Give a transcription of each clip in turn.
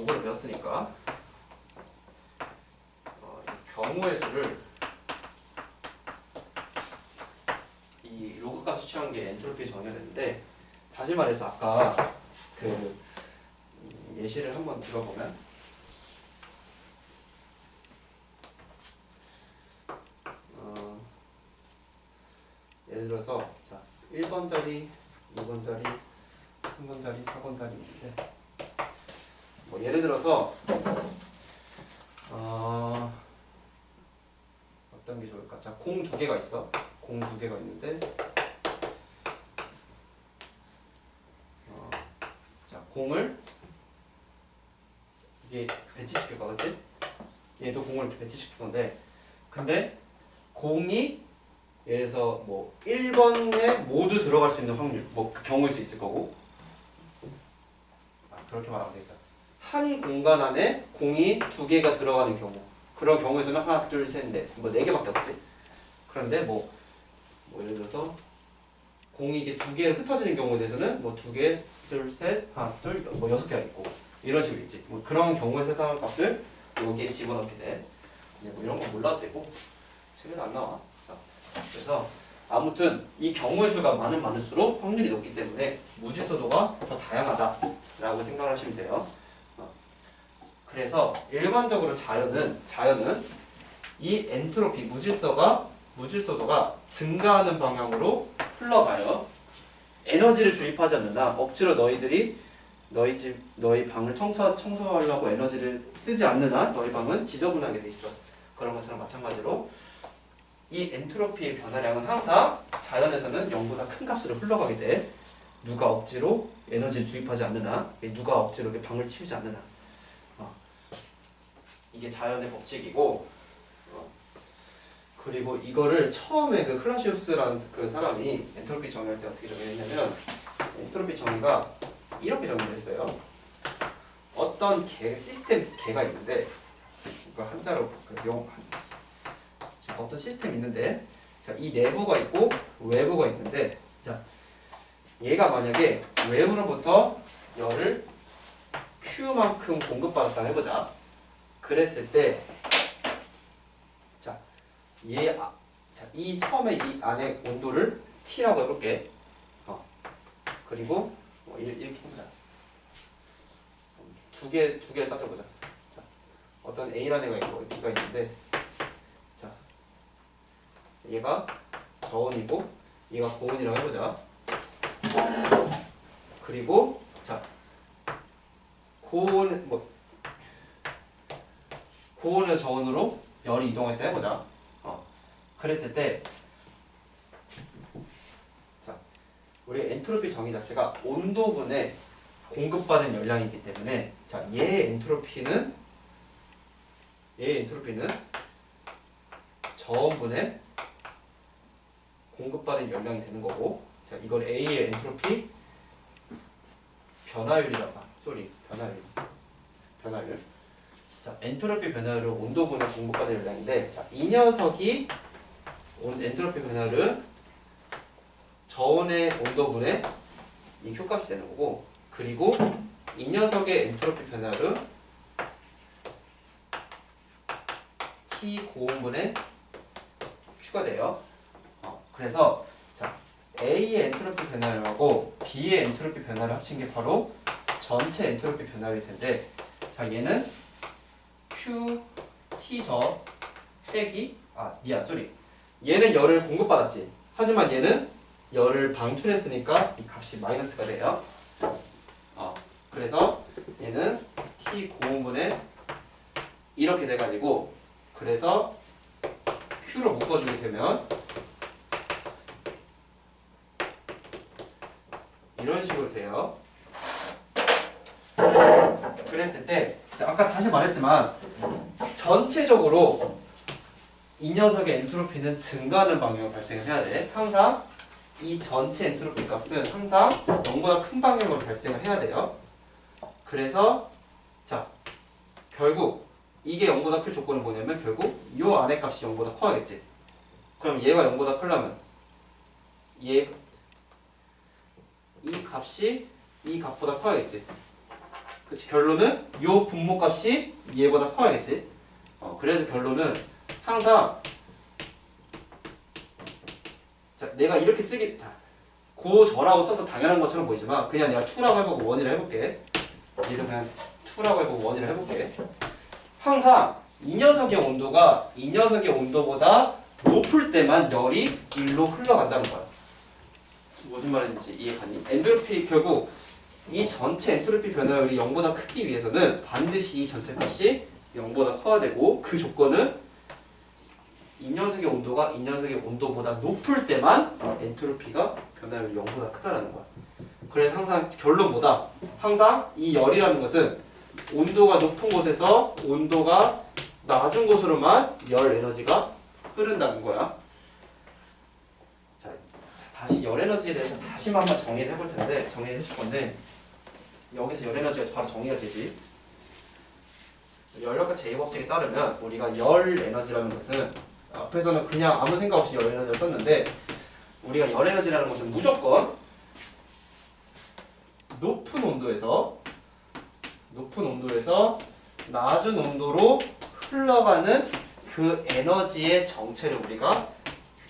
로그를 배웠으니까 경우의 수를 이 로그 값 수취한 게 엔트로피 정의였는데, 다시 말해서 아까 그 예시를 한번 들어보면 예를 들어서 자 1번짜리, 2번짜리, 3번짜리, 4번짜리 있는데, 뭐 예를 들어서 어떤 게 좋을까? 자, 공 2개가 있어. 공 2개가 있는데, 자, 공을 이게 배치시킬 거겠지? 얘도 공을 배치시킬 건데, 근데 공이 예를 들어서 뭐 1번에 모두 들어갈 수 있는 확률, 뭐 그 경우일 수 있을 거고, 그렇게 말하면 되겠다. 한 공간 안에 공이 2개가 들어가는 경우, 그런 경우에서는 하나, 둘, 셋, 넷, 뭐 4개밖에 없지. 그런데 뭐 예를 들어서 공이 이게 2개로 흩어지는 경우에 대해서는 뭐 2개, 둘, 셋, 하나, 둘, 뭐 6개가 있고, 이런 식으로 있지. 뭐 그런 경우에 해당하는 값을 여기에 집어넣게 돼. 뭐 이런 거 몰라도 되고, 책에도 안 나와. 자, 그래서 아무튼 이 경우의 수가 많을수록 확률이 높기 때문에 무질서도가 더 다양하다라고 생각하시면 돼요. 그래서 일반적으로 자연은 이 엔트로피 무질서도가 증가하는 방향으로 흘러가요. 에너지를 주입하지 않는다. 억지로 너희 방을 청소하려고 에너지를 쓰지 않는 한 너희 방은 지저분하게 돼 있어. 그런 것처럼 마찬가지로 이 엔트로피의 변화량은 항상 자연에서는 0보다 큰 값으로 흘러가게 돼. 누가 억지로 에너지를 주입하지 않는 한, 누가 억지로 방을 치우지 않는 한. 이게 자연의 법칙이고, 그리고 이거를 처음에 그 클라시우스라는 그 사람이 엔트로피 정의할 때 어떻게 정의했냐면, 엔트로피 정의가 이렇게 정의를 했어요. 어떤 시스템 개가 있는데, 이거 한자로 어떤 시스템이 있는데, 자, 이 내부가 있고 외부가 있는데, 자, 얘가 만약에 외부로부터 열을 Q만큼 공급받았다 해보자. 그랬을 때, 자, 이 처음에 이 안에 온도를 T라고 해볼게. 그리고 뭐 이렇게 해보자. 두 개를 따져보자. 자, 어떤 A라는 애가 있고 B가 있는데, 자, 얘가 저온이고 얘가 고온이라고 해보자. 그리고 자, 고온에서 저온으로 열이 이동했다 해보자. 그랬을 때, 자, 우리 엔트로피 정의 자체가 온도분의 공급받은 열량이기 때문에, 자, 얘의 엔트로피는 저온분의 공급받은 열량이 되는 거고, 자, 이걸 A의 엔트로피 변화율이라고 봐. 변화율. 자, 엔트로피 변화율은 온도분의 공급받은 열량인데, 자, 이 녀석이 엔트로피 변화율은 저온의 온도분의 이 Q값이 되는 거고, 그리고 이 녀석의 엔트로피 변화율은 T 고온분의 Q가 돼요. 그래서 자, A의 엔트로피 변화율하고 B의 엔트로피 변화를 합친 게 바로 전체 엔트로피 변화율일 텐데, 자, 얘는 QT 빼기 얘는 열을 공급받았지. 하지만 얘는 열을 방출했으니까 이 값이 마이너스가 돼요. 그래서 얘는 T 고온분의 이렇게 돼가지고, 그래서 Q로 묶어주게 되면 이런 식으로 돼요. 그랬을 때, 아까 다시 말했지만 전체적으로 이 녀석의 엔트로피는 증가하는 방향으로 발생을 해야 돼. 항상 이 전체 엔트로피 값은 항상 0보다 큰 방향으로 발생을 해야 돼요. 그래서 자, 결국 이게 0보다 클 조건은 뭐냐면, 결국 이 안의 값이 0보다 커야겠지. 그럼 얘가 0보다 크려면 이 값이 이 값보다 커야겠지. 그치, 결론은 요 분모값이 얘보다 커야겠지. 그래서 결론은 항상 자, 내가 이렇게 쓰기 고저라고 써서 당연한 것처럼 보이지만 그냥 내가 2라고 해보고 1이라 해볼게. 얘를 그냥 2라고 해보고 1이라 해볼게. 항상 이 녀석의 온도가 이 녀석의 온도보다 높을 때만 열이 1로 흘러간다는 거야. 무슨 말인지 이해가니? 엔트로피 결국 이 전체 엔트로피 변화율이 0보다 크기 위해서는 반드시 이 전체 값이 0보다 커야 되고 그 조건은 이 녀석의 온도가 이 녀석의 온도보다 높을 때만 엔트로피가 변화율이 0보다 크다라는 거야. 그래서 항상 결론보다 항상 이 열이라는 것은 온도가 높은 곳에서 온도가 낮은 곳으로만 열 에너지가 흐른다는 거야. 자, 다시 열 에너지에 대해서 다시 한번 정의를 해볼 텐데 정의를 해줄 건데 여기서 열 에너지가 바로 정의가 되지. 열역학 제2법칙에 따르면 우리가 열 에너지라는 것은 앞에서는 그냥 아무 생각 없이 열 에너지를 썼는데 우리가 열 에너지라는 것은 무조건 높은 온도에서 낮은 온도로 흘러가는 그 에너지의 정체를 우리가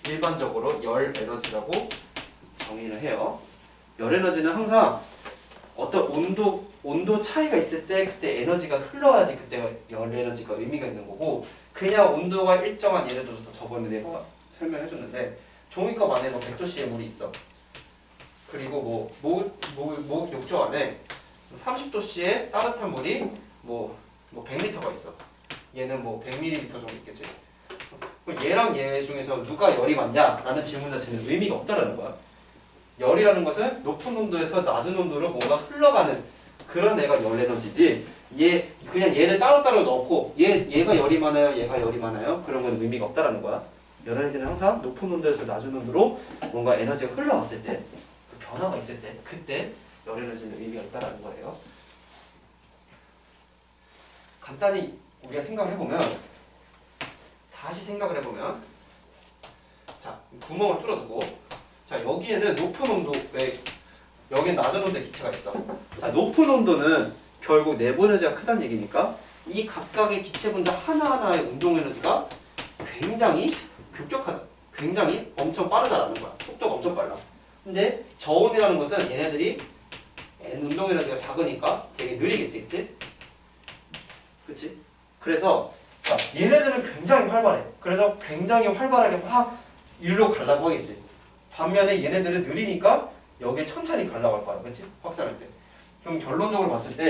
일반적으로 열 에너지라고 정의를 해요. 열 에너지는 항상 어떤 온도 차이가 있을 때 그때 에너지가 흘러야지 그때 열 에너지가 의미가 있는 거고 그냥 온도가 일정한 예를 들어서 저번에 내가 설명해 줬는데 종이컵 안에 뭐 100도씨의 물이 있어. 그리고 목 욕조 안에 30도씨의 따뜻한 물이 뭐 100리터가 있어. 얘는 뭐 100ml 정도 있겠지. 그럼 얘랑 얘 중에서 누가 열이 많냐라는 질문 자체는 의미가 없다라는 거야. 열이라는 것은 높은 온도에서 낮은 온도로 뭔가 흘러가는 그런 애가 열 에너지지. 그냥 얘를 따로따로 넣고 얘가 열이 많아요, 얘가 열이 많아요. 그런 건 의미가 없다라는 거야. 열 에너지는 항상 높은 온도에서 낮은 온도로 뭔가 에너지가 흘러갔을 때, 그 변화가 있을 때, 그때 열 에너지는 의미가 있다라는 거예요. 간단히 우리가 생각을 해보면, 다시 생각을 해보면, 자, 구멍을 뚫어두고, 자, 여기에는 높은 온도에, 여기엔 낮은 온도의 기체가 있어. 자, 높은 온도는 결국 내부 에너지가 크다는 얘기니까, 이 각각의 기체 분자 하나하나의 운동 에너지가 굉장히 급격하다. 굉장히 엄청 빠르다라는 거야. 속도가 엄청 빨라. 근데 저온이라는 것은 얘네들이 운동 에너지가 작으니까 되게 느리겠지, 그치? 그치? 그래서 자, 얘네들은 굉장히 활발해. 그래서 굉장히 활발하게 막 일로 가려고 하겠지. 반면에 얘네들은 느리니까 여길 천천히 가려고 할 거야. 그치? 확산할 때. 그럼 결론적으로 봤을 때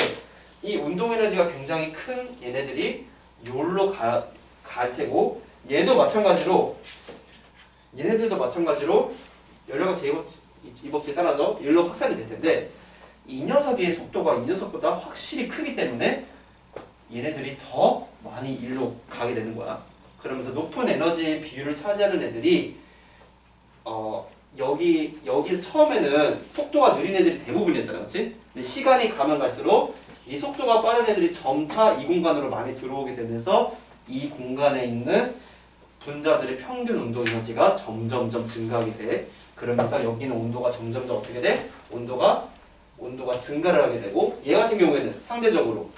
이 운동 에너지가 굉장히 큰 얘네들이 요로 갈 테고 얘네들도 마찬가지로 연료가 제2법칙에 따라서 일로 확산이 될 텐데 이 녀석의 속도가 이 녀석보다 확실히 크기 때문에 얘네들이 더 많이 일로 가게 되는 거야. 그러면서 높은 에너지의 비율을 차지하는 애들이 여기서 처음에는 속도가 느린 애들이 대부분이었잖아, 그렇지? 근데 시간이 가면 갈수록 이 속도가 빠른 애들이 점차 이 공간으로 많이 들어오게 되면서 이 공간에 있는 분자들의 평균 운동 에너지가 점점점 증가하게 돼. 그러면서 여기는 온도가 점점점 어떻게 돼? 온도가 증가를 하게 되고 얘 같은 경우에는 상대적으로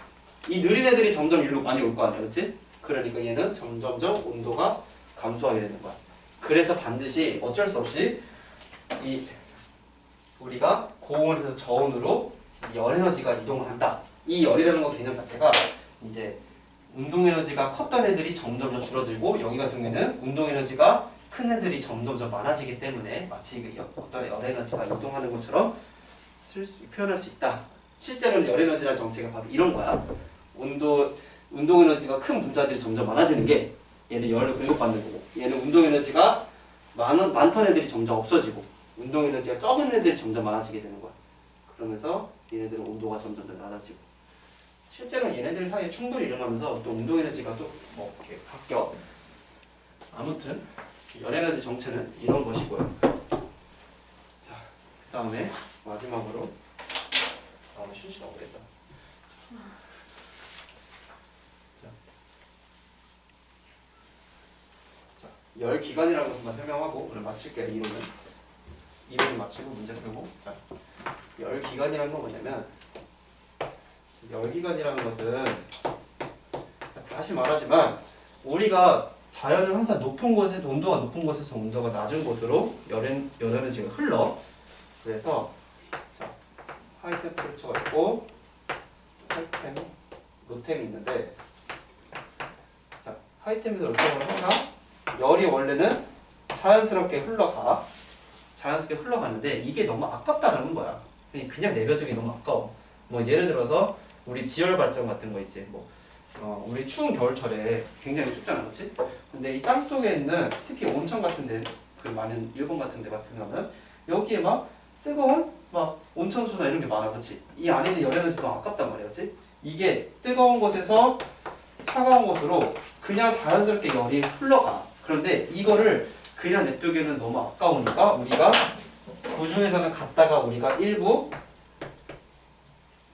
이 느린 애들이 점점 일로 많이 올 거 아니야, 그렇지? 그러니까 얘는 점점점 온도가 감소하게 되는 거야. 그래서 반드시 어쩔 수 없이 우리가 고온에서 저온으로 열 에너지가 이동을 한다. 이 열이라는 거 개념 자체가 이제 운동 에너지가 컸던 애들이 점점 줄어들고 여기 같은 경우에는 운동 에너지가 큰 애들이 점점 많아지기 때문에 마치 어떤 열 에너지가 이동하는 것처럼 표현할 수 있다. 실제로는 열 에너지라는 정체가 바로 이런 거야. 운동 에너지가 큰 분자들이 점점 많아지는 게 얘는 열을 공급받는 거고 얘는 운동 에너지가 많던 애들이 점점 없어지고 운동 에너지가 적은 애들이 점점 많아지게 되는 거야. 그러면서 얘네들은 온도가 점점 더 낮아지고 실제로는 얘네들 사이에 충돌이 일어나면서 또 운동 에너지가 또 뭐 이렇게 바뀌어. 아무튼 열 에너지 정체는 이런 것이고요. 자, 그 다음에 마지막으로 다음에 쉬는 시간 오겠다. 자, 열 기간이라는 것만 설명하고 오늘 마칠게요. 이론은 마치고 문제 풀고. 자, 열 기간이라는 건 뭐냐면 열기관이라는 것은 다시 말하지만 우리가 자연은 항상 높은 곳에 온도가 높은 곳에서 온도가 낮은 곳으로 열에너지가 흘러. 그래서 자, 하이 템퍼레처가 있고 하이템, 로템이 있는데 자, 하이템에서 로템을 하나 열이 원래는 자연스럽게 흘러가. 자연스럽게 흘러가는데 이게 너무 아깝다라는 거야. 그냥 내버려두기 너무 아까워. 뭐 예를 들어서 우리 지열 발전 같은 거 있지. 뭐 우리 추운 겨울철에 굉장히 춥잖아, 그렇지? 근데 이 땅 속에 있는 특히 온천 같은데 그 많은 일본 같은데 같은 경우는 여기에 막 뜨거운 막 온천수나 이런 게 많아, 그렇지? 이 안에 있는 열에너지가 너무 아깝단 말이야, 그렇지? 이게 뜨거운 곳에서 차가운 곳으로 그냥 자연스럽게 열이 흘러가. 그런데 이거를 그냥 냅두기에는 너무 아까우니까 우리가 그 중에서는 갖다가 우리가 일부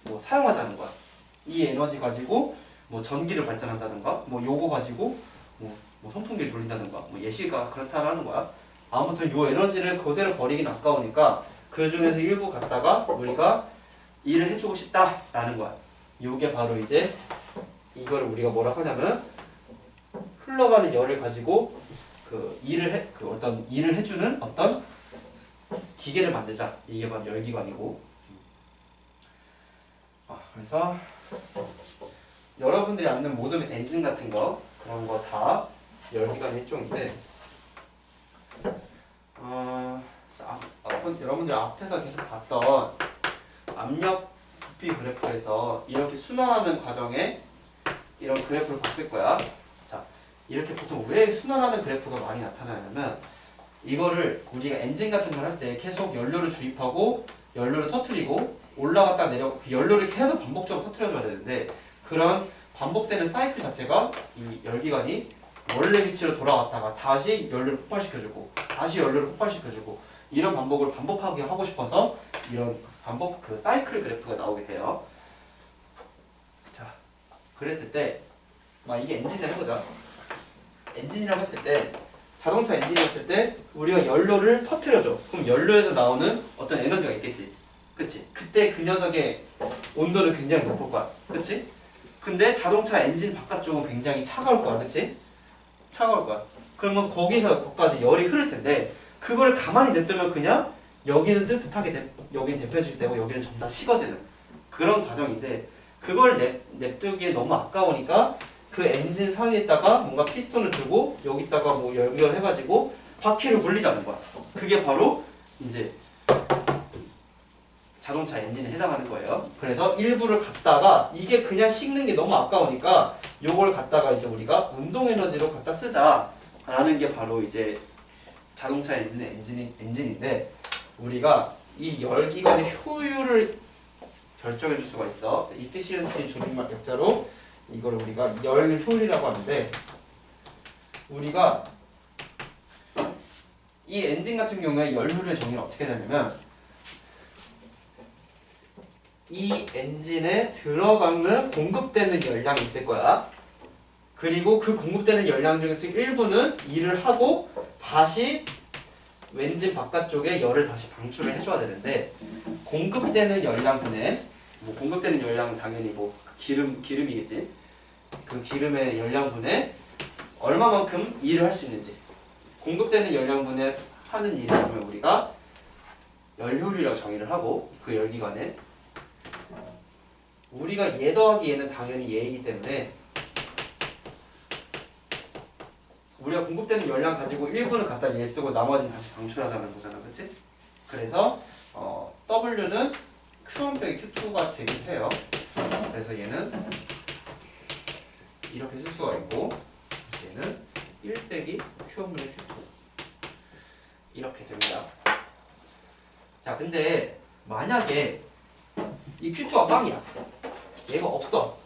뭐 사용하자는 거야. 이 에너지 가지고 뭐 전기를 발전한다든가 뭐 요거 가지고 뭐 선풍기를 돌린다든가 뭐 예시가 그렇다라는 거야. 아무튼 요 에너지를 그대로 버리긴 아까우니까 그 중에서 일부 갖다가 우리가 일을 해주고 싶다라는 거야. 요게 바로 이제 이걸 우리가 뭐라 하냐면 흘러가는 열을 가지고 어떤 일을 해주는 어떤 기계를 만들자. 이게 바로 열기관이고. 그래서 여러분들이 아는 모든 엔진 같은 거 그런 거 다 열기관의 일종인데 여러분들 앞에서 계속 봤던 압력 부피 그래프에서 이렇게 순환하는 과정에 이런 그래프를 봤을 거야. 자, 이렇게 보통 왜 순환하는 그래프가 많이 나타나냐면 이거를 우리가 엔진 같은 걸 할 때 계속 연료를 주입하고 연료를 터트리고 올라갔다 내려 그 연료를 계속 반복적으로 터트려줘야 되는데 그런 반복되는 사이클 자체가 이 열기관이 원래 위치로 돌아갔다가 다시 연료를 폭발시켜주고 다시 연료를 폭발시켜주고 이런 반복을 반복하게 하고 싶어서 이런 반복 그 사이클 그래프가 나오게 돼요. 자, 그랬을 때 이게 엔진을 해보자. 엔진이라고 했을 때 자동차 엔진이었을 때 우리가 연료를 터트려줘. 그럼 연료에서 나오는 어떤 에너지가 있겠지. 그치? 그때 그 녀석의 온도는 굉장히 높을 거야. 그치? 근데 자동차 엔진 바깥쪽은 굉장히 차가울 거야. 그치? 차가울 거야. 그러면 거기서까지 열이 흐를 텐데 그걸 가만히 냅두면 그냥 여기는 뜨뜻하게 여기는 데펴질 때고 여기는 점차 식어지는 그런 과정인데 그걸 냅두기에 너무 아까우니까 그 엔진 사이에다가 뭔가 피스톤을 두고 여기다가 뭐 연결해가지고 바퀴를 굴리자는 거야. 그게 바로 이제 자동차 엔진에 해당하는 거예요. 그래서 일부를 갖다가 이게 그냥 식는 게 너무 아까우니까 요걸 갖다가 이제 우리가 운동 에너지로 갖다 쓰자라는 게 바로 이제 자동차 엔진인데 우리가 이 열기관의 효율을 결정해 줄 수가 있어. efficiency 줄임말 약자로 이걸 우리가 열 효율이라고 하는데 우리가 이 엔진 같은 경우에 열 효율의 정의는 어떻게 되냐면 이 엔진에 들어가는 공급되는 열량이 있을 거야. 그리고 그 공급되는 열량 중에서 일부는 일을 하고 다시 엔진 바깥쪽에 열을 다시 방출을 해줘야 되는데 공급되는 열량분의 공급되는 열량은 당연히 기름이겠지. 그 기름의 열량분의 얼마만큼 일을 할 수 있는지 공급되는 열량분의 하는 일을 보면 우리가 열효율이라고 정의를 하고 그 열기관에 우리가 얘 더하기 얘는 당연히 얘이기 때문에 우리가 공급되는 열량 가지고 일부는 갖다 얘 쓰고 나머지는 다시 방출하자는 거잖아. 그치? 그래서 W는 Q1 빼기 Q2가 되긴 해요. 그래서 얘는 이렇게 쓸 수가 있고 얘는 1 빼기 Q1분의 Q2 이렇게 됩니다. 자, 근데 만약에 이 Q2가 빵이야. 얘가 없어.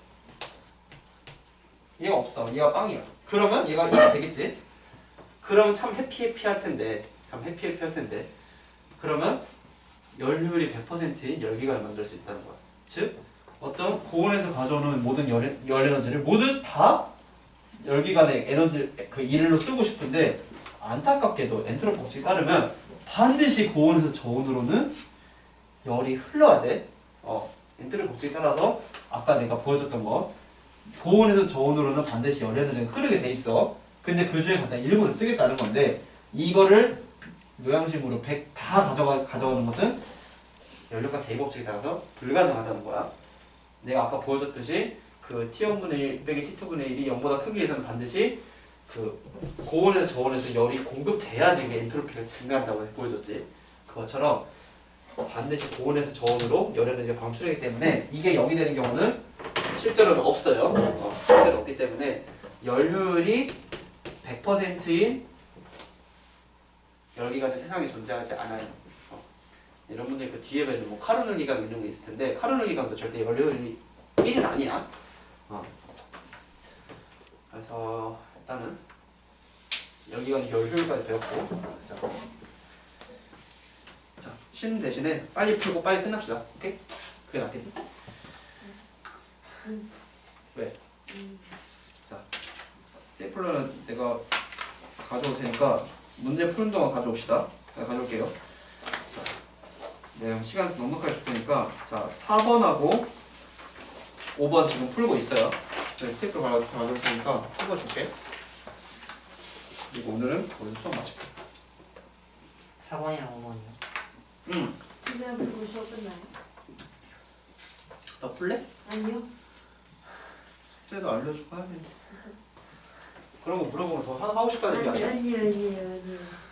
얘가 없어. 얘가 빵이야. 그러면 얘가 1이 되겠지? 그러면 참 해피할 텐데. 그러면 열효율이 100%인 열기관을 만들 수 있다는 거야. 즉, 어떤 고온에서 가져오는 모든 열 에너지를 모두 다 열기관의 에너지, 그 일로 쓰고 싶은데, 안타깝게도 엔트로피 법칙에 따르면 반드시 고온에서 저온으로는 열이 흘러야 돼. 엔트로피 법칙에 따라서 아까 내가 보여줬던 거 고온에서 저온으로는 반드시 열 에너지가 흐르게 돼 있어. 근데 그 중에 갖다 일부를 쓰겠다는 건데 이거를 요양식으로 100 다 가져가는 것은 연료가 제2법칙에 따라서 불가능하다는 거야. 내가 아까 보여줬듯이 그 T1분의 1 빼기 T2분의 1이 0보다 크기 위해서는 반드시 그 고온에서 저온에서 열이 공급돼야지 이게 엔트로피가 증가한다고 보여줬지. 그것처럼 반드시 고온에서 저온으로 열 에너지가 방출되기 때문에 이게 0이 되는 경우는 실제로는 없어요. 실제로 없기 때문에 열효율이 100%인 열기관은 세상에 존재하지 않아요. 여러분들 그 뒤에 뵈는 뭐 카르노 기관 이런 게 있을 텐데 카르노 기관도 절대 열효율이 1은 아니야. 그래서 일단은 열기관의 열효율까지 배웠고 자 쉬는 대신에 빨리 풀고 빨리 끝납시다. 오케이? 그게 낫겠지? 왜? 자 스테이플러는 내가 가져올 테니까 문제 푸는 동안 가져옵시다. 내가 가져올게요. 자, 내가 시간 넉넉하게 줄 테니까 자 4번하고 5번 지금 풀고 있어요. 스테이플러 가져올 테니까 풀어줄게. 그리고 오늘은 거기서 수업 마칠게. 4번이랑 5번이요? 응. 그냥 그거 수업 끝나요? 더 풀래? 아니요. 숙제도 알려주고 해야 돼. 그런 거 물어보면 더 하고 싶다는 얘기 아니야? 아니에요.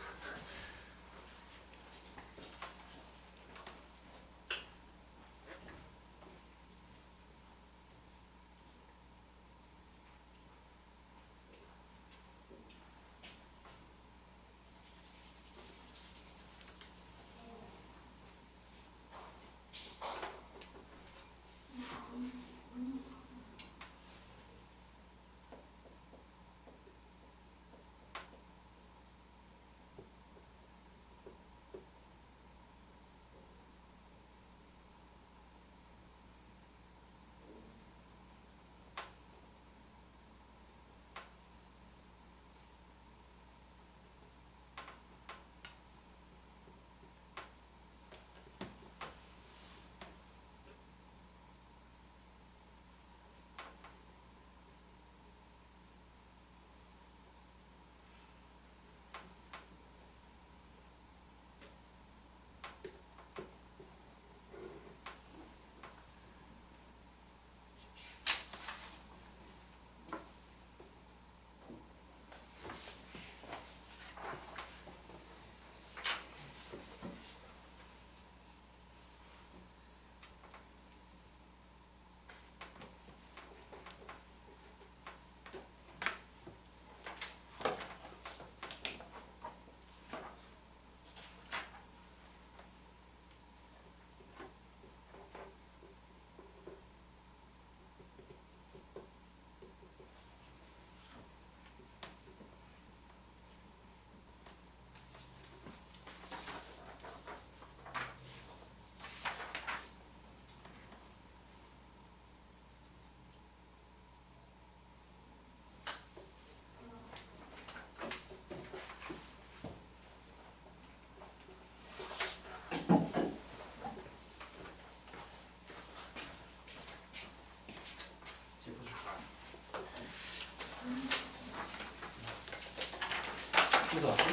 순서 왔어?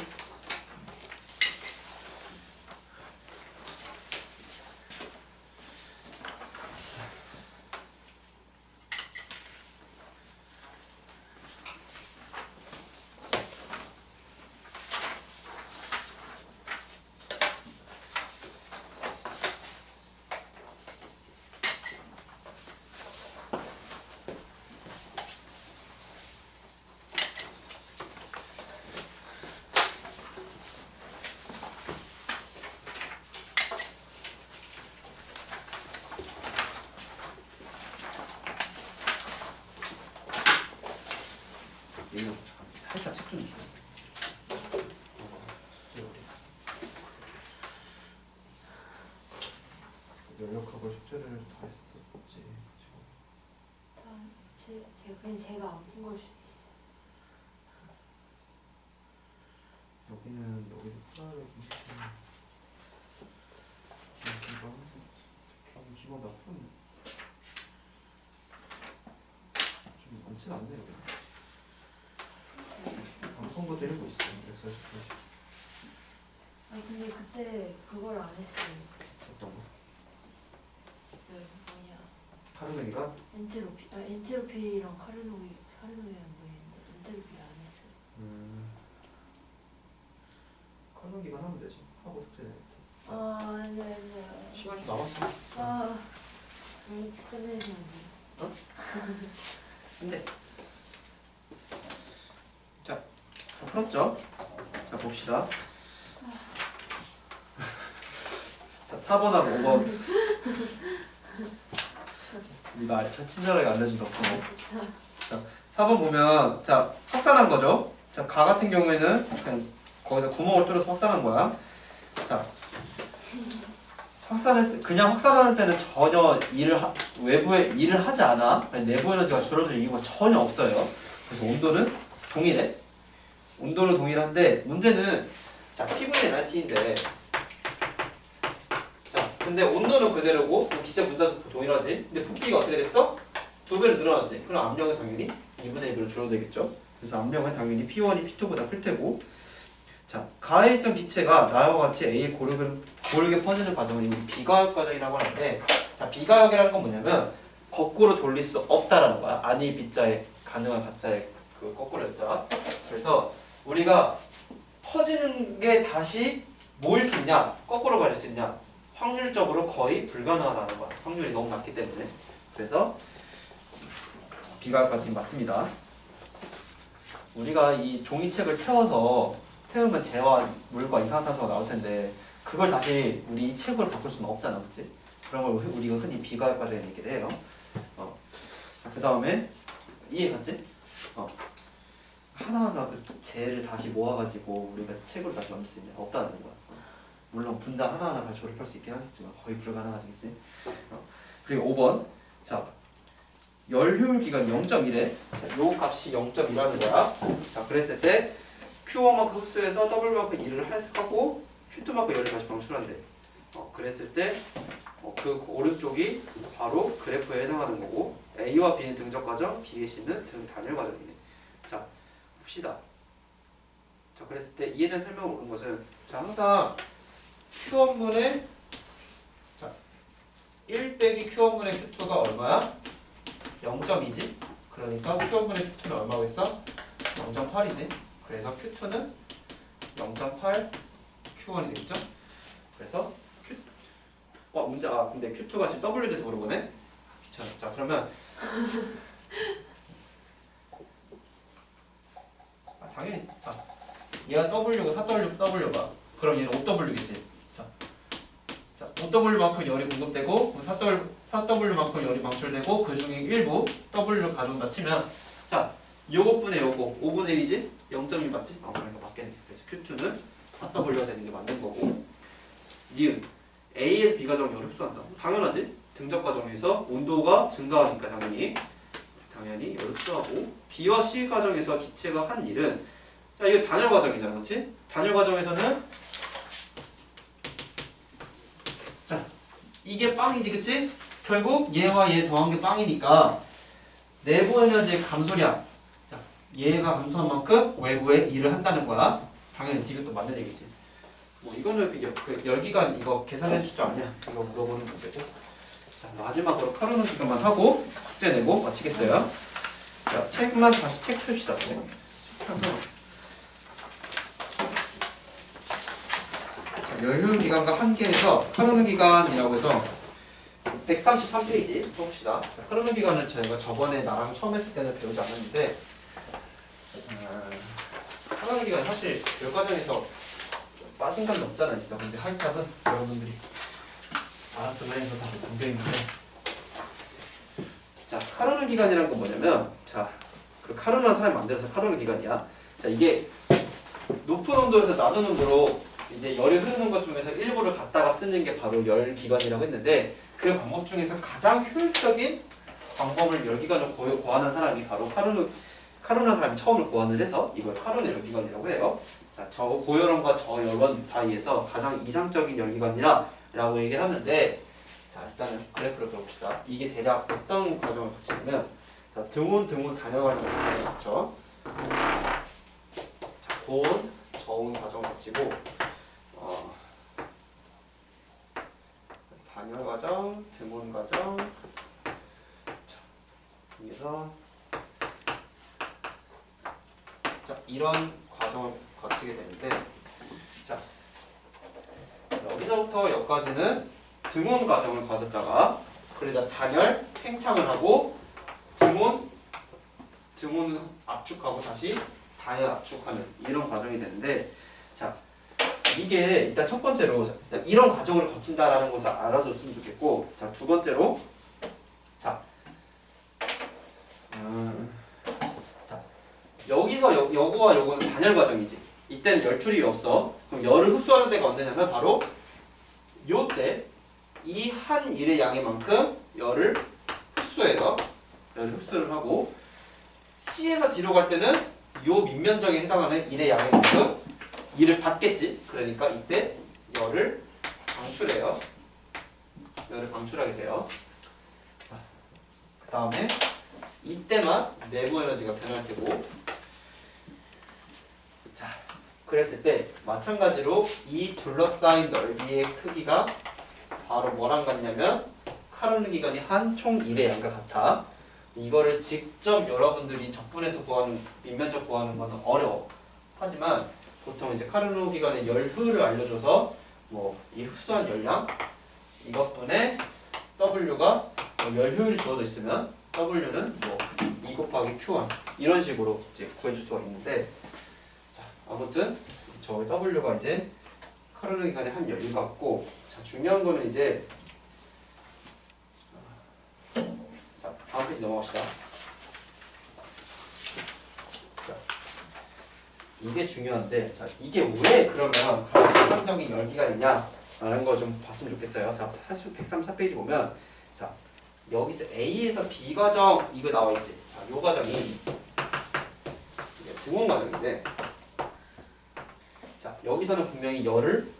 잠깐 살짝 책 좀 줘. 연력하고 숙제를 다 했었지. 제가 안 푼 걸 수도 있어요. 여기도 풀어야 되고. 기본 다 푼. 많진 않네 여기. 방송도 읽고 있어. 그래서 아 근데 그때 그걸 안 했어요. 어떤 거? 그 뭐냐 카르네기가? 엔트로피랑 카르노이랑 뭐였는데 엔트로피를 안 했어요. 카르네기가 하면 되지. 하고 숙제 내고. 아 네. 시간이 남았어. 아 끝내시면 돼요. 근데 자 풀었죠? 자 봅시다. 자 4번하고 5번 네가 친절하게 알려준다고. 진짜. 4번 보면 자 확산한 거죠. 자 가 같은 경우에는 그냥 거기다 구멍을 뚫어서 확산한 거야. 자 그냥 확산하는 때는 전혀 외부에 일을 하지 않아. 내부 에너지가 줄어들 이유가 전혀 없어요. 그래서 온도는 동일해. 온도는 동일한데 문제는 자 P분의 NRT인데 자 근데 온도는 그대로고 기체 분자수도 동일하지. 근데 부피가 어떻게 됐어? 2배로 늘어났지. 그럼 압력은 당연히 2분의 1으로 줄어들겠죠. 그래서 압력은 당연히 P1이 P2보다 클 테고. 자, 가에 있던 기체가 나와 같이 A에 고르게 퍼지는 과정을 우리 비가역 과정이라고 하는데, 자, 비가역이라는 건 뭐냐면 거꾸로 돌릴 수 없다라는 거야. 아니 B자에 가능한 가짜의 그 거꾸로 했자. 그래서 우리가 퍼지는 게 다시 모일 수 있냐, 거꾸로 가릴 수 있냐, 확률적으로 거의 불가능하다는 거야. 확률이 너무 낮기 때문에. 그래서 비가역 과정이 맞습니다. 우리가 이 종이책을 태우면 재와 물과 이산화탄소가 나올 텐데 그걸 다시 우리 이 책으로 바꿀 수는 없잖아, 그렇지? 그런 걸 우리가 흔히 비가역 과정이라고 얘기를 해요. 자, 그 다음에 이해 갔지? 하나하나 그 재를 다시 모아가지고 우리가 책으로 다시 만들 수 있냐? 없다는 거야. 물론 분자 하나하나 다시 조립할 수 있긴 하겠지만 거의 불가능하겠지. 그리고 5번, 자 열 효율 기간 0.1에 요 값이 0.1라는 거야. 자 그랬을 때 Q1만큼 흡수해서 W만큼 일을 하고 Q2만큼 열을 다시 방출한대. 그랬을 때 그 오른쪽이 바로 그래프에 해당하는 거고 A와 B는 등적 과정, B의 C는 단열 과정이네. 자 봅시다. 자 그랬을 때 이에 대한 설명을 오는 것은 자 항상 Q1분의 자 1 빼기 Q1분의 Q2가 얼마야? 0.2지? 그러니까 Q1분의 Q2는 얼마고 있어? 0.8이지? 그래서 Q2는 0.8 Q1이 되겠죠? 그래서 문제 근데 Q2가 지금 W 돼서 물어보네? 귀찮아. 자 그러면 당연히 자 얘가 W고 4W가 그럼 얘는 5W겠지? 자 5W만큼 열이 공급되고 4W만큼 열이 방출되고 그 중에 일부 W를 가져온다 치면 자 요것분의 요거 5분의 1이지? 0.1 맞지? 그러니까 맞겠네. 그래서 Q2는 4W가 되는 게 맞는 거고 니은 A에서 B 과정이 열을 흡수한다. 당연하지? 등적 과정에서 온도가 증가하니까 당연히 열을 흡수하고 B와 C 과정에서 기체가 한 일은 자 이거 단열 과정이잖아. 그렇지? 단열 과정에서는 자 이게 빵이지 그치? 결국 얘와 얘 더한 게 빵이니까 내부 에너지의 감소량 자 얘가 감소한 만큼 외부에 일을 한다는 거야. 당연히 이것도 맞는 얘기지. 뭐 이거는 열기관 이거 계산해 줄 줄 아냐? 이거 물어보는 문제고. 자 마지막으로 카르노 기간만 하고 숙제 내고 마치겠어요. 자 책만 다시 책 펴시다. 책 펴서 자 열효율 기간과 함께해서 카르노 기간이라고 해서 133페이지 봅시다. 자, 카르노 기간을 제가 저번에 나랑 처음 했을 때는 배우지 않았는데 카르노 기간 사실 교육과정에서 빠진 감이 없잖아 있어. 근데 하이탑은 여러분들이 알아서 그래서 다 공부했는데 자 카르노 기간이란 건 뭐냐면 자 그 카르노 사람이 만들어서 카르노 기간이야. 자 이게 높은 온도에서 낮은 온도로 이제 열이 흐르는 것 중에서 일부를 갖다가 쓰는 게 바로 열 기관이라고 했는데 그 방법 중에서 가장 효율적인 방법을 열 기관을 고안한 사람이 바로 카르노 사람이 처음을 고안을 해서 이걸 카르노 열 기관이라고 해요. 자, 저 고열원과 저열원 사이에서 가장 이상적인 열기관이라 라고 얘기를 하는데 자 일단은 그래프를 그려봅시다. 이게 대략 어떤 과정을 거치냐면 자, 등온 단열 과정 거쳐. 자, 고온, 저온 과정 거치고 단열 과정, 등온 과정. 자, 여기서 자, 이런 과정을 거치게 되는데, 자, 여기서부터 여기까지는 등온 과정을 거쳤다가, 그러다 단열, 팽창을 하고, 등온 압축하고 다시 단열 압축하는 이런 과정이 되는데, 자, 이게 일단 첫 번째로 이런 과정을 거친다라는 것을 알아줬으면 좋겠고, 자, 두 번째로, 자, 여기서 요거와 요거는 단열 과정이지. 이때는 열출이 없어. 그럼 열을 흡수하는 데가 언제냐면 바로 요때 이 한 일의 양의 만큼 열을 흡수해요. 열을 흡수를 하고 C에서 D로 갈 때는 요 밑면적에 해당하는 일의 양의 만큼 일을 받겠지. 그러니까 이때 열을 방출해요. 열을 방출하게 돼요. 그 다음에 이때만 내부 에너지가 변할 테고, 자, 그랬을 때 마찬가지로 이 둘러싸인 넓이의 크기가 바로 뭐랑 같냐면 카르노 기관이 한 총 1의 양과 같아. 이거를 직접 여러분들이 적분해서 구하는, 밑면적 구하는 거는 어려워. 하지만 보통 이제 카르노 기관의 열흐를 알려줘서 뭐 이 흡수한 열량 이것분의 W가 열효율이 주어져 있으면 W는 뭐 2 곱하기 Q1 이런 식으로 이제 구해줄 수가 있는데, 자, 아무튼 저 W가 이제 카르노 기관의 한 열류 같고, 자, 중요한 거는 이제, 자, 다음 페이지 넘어갑시다. 자, 이게 중요한데, 자, 이게 왜 그러면 가장 이상적인 열기관이냐라는 거 좀 봤으면 좋겠어요. 자, 134페이지 보면, 자, 여기서 A에서 B 과정 이거 나와 있지. 자, 요 과정이 이게 등온 과정인데, 자, 여기서는 분명히 열을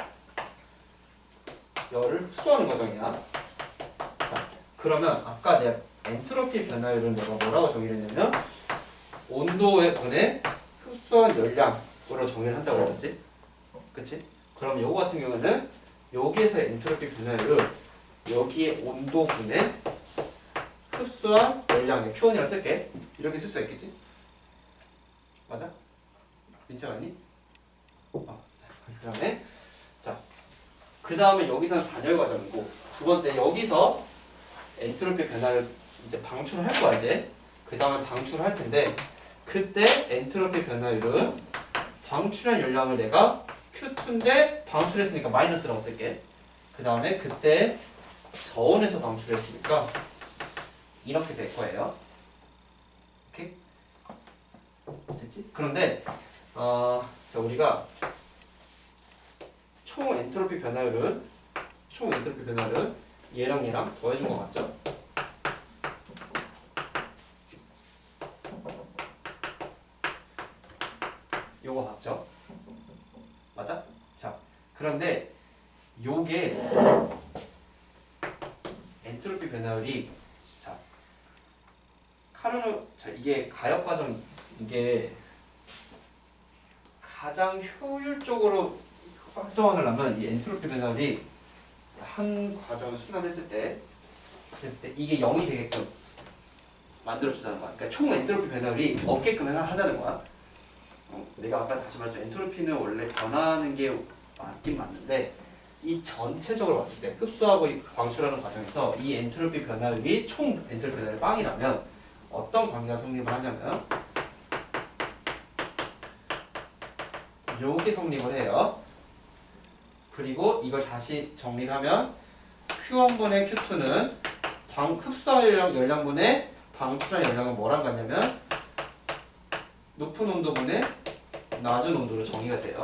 흡수하는 과정이야. 자, 그러면 아까 내가 엔트로피 변화율은 내가 뭐라고 정의를 했냐면 온도에 분해 흡수한 열량으로 정의를 한다고 했었지. 그치? 그럼 요거 같은 경우는 여기에서 엔트로피 변화율을 여기에 온도 분해 흡수한 열량의 Q1이라고 쓸게. 이렇게 쓸 수 있겠지? 맞아? 민채 맞니? 그 다음에, 자, 그 다음에 여기서는 단열 과정이고, 두 번째 여기서 엔트로피 변화를 이제 방출을 할 거야 이제. 그 다음에 방출을 할 텐데, 그때 엔트로피 변화율은 방출한 열량을 내가 Q2인데 방출했으니까 마이너스라고 쓸게. 그 다음에 그때 저온에서 방출했으니까 이렇게 될 거예요. 오케이? 됐지? 그런데 자, 우리가 총 엔트로피 변화율은 얘랑 더해준 거 맞죠? 요거 맞죠? 맞아? 자, 그런데 요게 엔트로피 변화율이, 자, 자, 이게 가역 과정, 이게 가장 효율적으로 활동하려면 이 엔트로피 변화율이 한 과정을 순환했을 때, 이게 0이 되게끔 만들어주자는 거야. 그러니까 총 엔트로피 변화율이 없게끔 하자는 거야. 내가 아까 다시 말했죠. 엔트로피는 원래 변하는 게 맞긴 맞는데, 이 전체적으로 봤을 때 흡수하고 방출하는 과정에서 이 엔트로피 변화율이 총 엔트로피 변화율 빵이라면 어떤 관계가 성립을 하냐면 요게 성립을 해요. 그리고 이걸 다시 정리를 하면 Q1분의 Q2는 흡수한 열량분의 방출한 열량은 뭐랑 같냐면 높은 온도분의 낮은 온도로 정의가 돼요.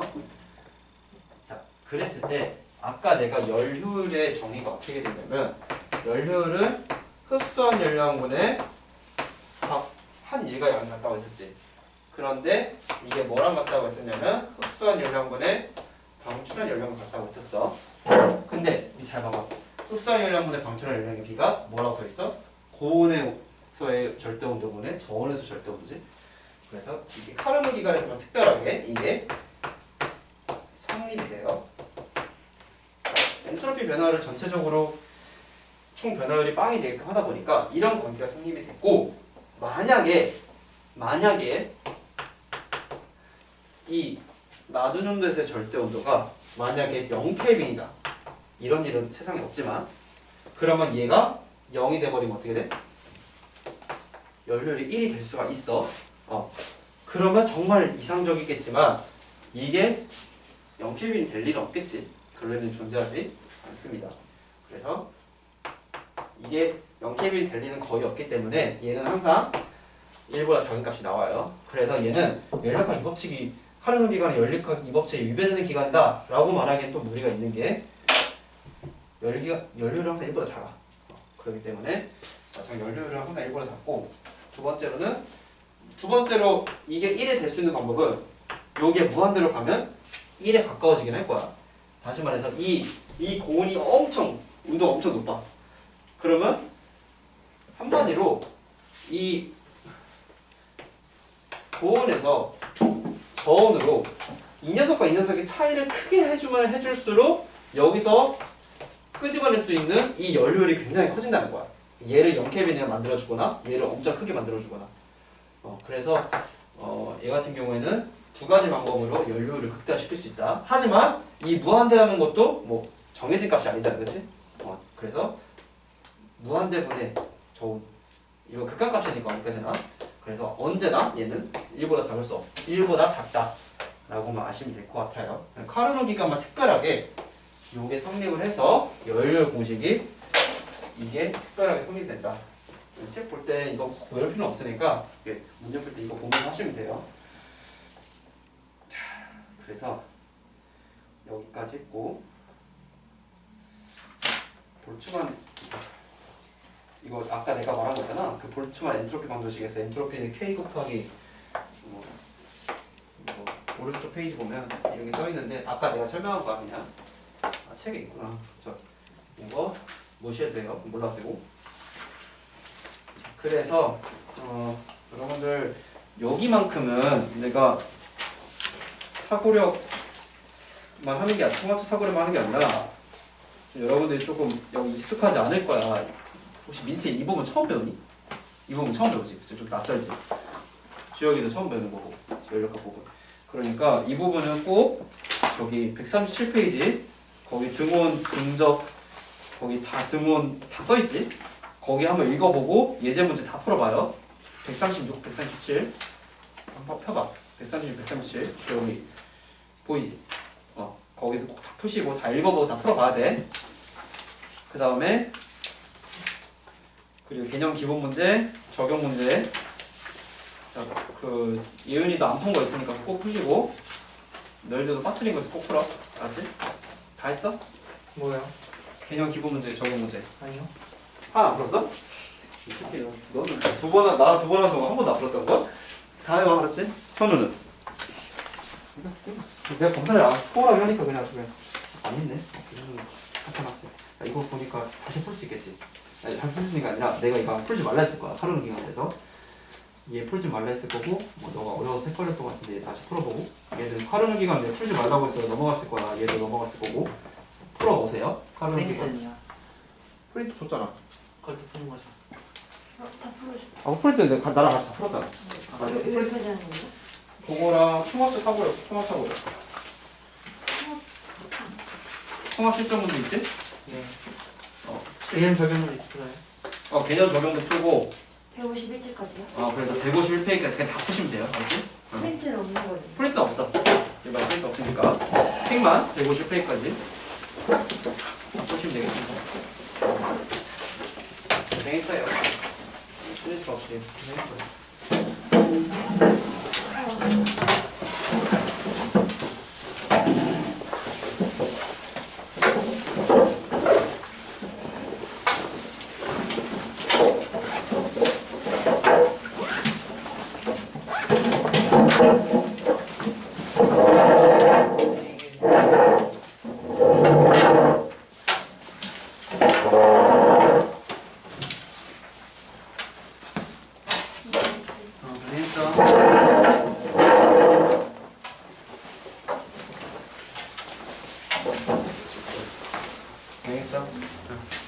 자, 그랬을 때 아까 내가 열효율의 정의가 어떻게 되냐면 열효율은 흡수한 열량분의 한 일과 양이 같다고 했었지. 그런데 이게 뭐랑 같다고 했었냐면 흡수한 열량분의 방출한 열량과 같다고 했었어. 근데 잘 봐봐. 흡수한 열량분의 방출한 열량의 비가 뭐라고 써있어? 고온의 에서의 절대 온도분의 저온에서 절대 온도지. 그래서 이게 카르노 기관에서만 특별하게 이게 성립이 돼요. 엔트로피 변화를 전체적으로 총 변화율이 빵이 되게끔 하다 보니까 이런 관계가 성립이 됐고, 만약에 이 낮은 온도에서의 절대 온도가 만약에 0켈빈이다. 이런 일은 세상에 없지만, 그러면 얘가 0이 돼버리면 어떻게 돼? 연료율이 1이 될 수가 있어. 그러면 정말 이상적이겠지만 이게 0켈빈이 될 일은 없겠지. 그럴 일은 존재하지 않습니다. 그래서 이게 0켈빈이 될 일은 거의 없기 때문에 얘는 항상 1보다 작은 값이 나와요. 그래서 얘는 연력학 이법칙이 카르노 기관의 연력학 이법칙에 위배되는 기관이다 라고 말하기엔 또 무리가 있는 게 연료율은 항상 1보다 작아. 그렇기 때문에 연료율은 항상 1보다 작고, 두 번째로 이게 1이 될 수 있는 방법은 여기에 무한대로 가면 1에 가까워지긴 할 거야. 다시 말해서 이 고온이 온도가 엄청 높아. 그러면 한마디로 이 고온에서 저온으로 이 녀석과 이 녀석의 차이를 크게 해주면 해줄수록 여기서 끄집어낼 수 있는 이 연료율이 굉장히 커진다는 거야. 얘를 0켈빈에 만들어주거나 얘를 엄청 크게 만들어주거나. 그래서 얘 같은 경우에는 두 가지 방법으로 연료율을 극대화시킬 수 있다. 하지만 이 무한대라는 것도 뭐 정해진 값이 아니잖아, 그렇지? 그래서 무한대분의 저온, 이거 극한값이니까 어디까지나. 그래서 언제나 얘는 1보다 작을 수 없어. 1보다 작다 라고만 아시면 될 것 같아요. 카르노 기관만 특별하게 요게 성립을 해서 연료율 공식이 이게 특별하게 성립된다. 책 볼 때 이거 외울 필요는 없으니까 문제 풀 때 이거 보면 하시면 돼요. 자, 그래서 여기까지 했고, 볼츠만, 이거 아까 내가 말한 거잖아. 그 볼츠만 엔트로피 방정식에서 엔트로피는 K 곱하기 오른쪽 페이지 보면 이런 게 써 있는데, 아까 내가 설명한 거야 그냥. 책에 있구나. 이거 무시해도 돼요. 몰라도 되고. 그래서 여러분들 여기만큼은 내가 사고력만 하는 게 아니라, 통합 사고력만 하는 게 아니라 여러분들이 조금 여기 익숙하지 않을 거야. 혹시 민채 이 부분 처음 배우니? 이 부분 처음 배우지? 좀 낯설지? 주혁이도 처음 배우는 거고, 연력학 부분. 그러니까 이 부분은 꼭 저기 137페이지 거기 등온, 등적, 거기 다 등온 다 써있지? 거기 한번 읽어보고 예제 문제 다 풀어봐요. 136, 137 한번 펴봐. 136, 137 주영이 보이지? 거기도 꼭 다 푸시고 다 읽어보고 다 풀어봐야 돼. 그 다음에 그리고 개념 기본 문제, 적용 문제. 그 예은이도 안 푼 거 있으니까 꼭 푸시고, 너희들도 빠뜨린 거 있어 꼭 풀어. 알았지? 다 했어? 뭐요? 개념 기본 문제, 적용 문제. 아니요. 하나 안 풀었어? 이 새끼, 너는 나랑 두 번 한 동안 한 번도 안 풀었던 거? 다 해봐, 알았지? 현우는? 내가 검사를 안 소홀하게 하니까 그냥 안 했네. 하찮았어. 이거 보니까 다시 풀 수 있겠지. 아니, 다시 풀 수 있는 게 아니라 내가 이거 풀지 말라 했을 거야. 카르노 기관에서. 얘 풀지 말라 했을 거고, 뭐 너가 어려워서 헷갈렸던 것 같은데 얘 다시 풀어보고, 얘는 카르노 기관 내가 풀지 말라고 했어 넘어갔을 거야. 얘도 넘어갔을 거고. 풀어보세요. 카르노 기관. 프린트는요? 프린트 줬잖아. 그걸 또 푸는 거죠. 다 풀어줘. 프린트 내가 나랑 같이 다 풀었잖아. 여기까지 하는 거예요? 그거랑 통합도 사고요. 통합 실전 문제 있지? 네. 개념 적용을 있어요. 개념 적용도 풀고, 151일까지요? 그래서 151페이지까지 그냥 다 푸시면 돼요. 알지? 프린트는 없는 거예요? 프린트 없어. 일반 프린트 없으니까 책만 150페이지까지 푸시면 되겠습니다. 고생했어요. 프린트 없이 고생했어요. 됐어? 응.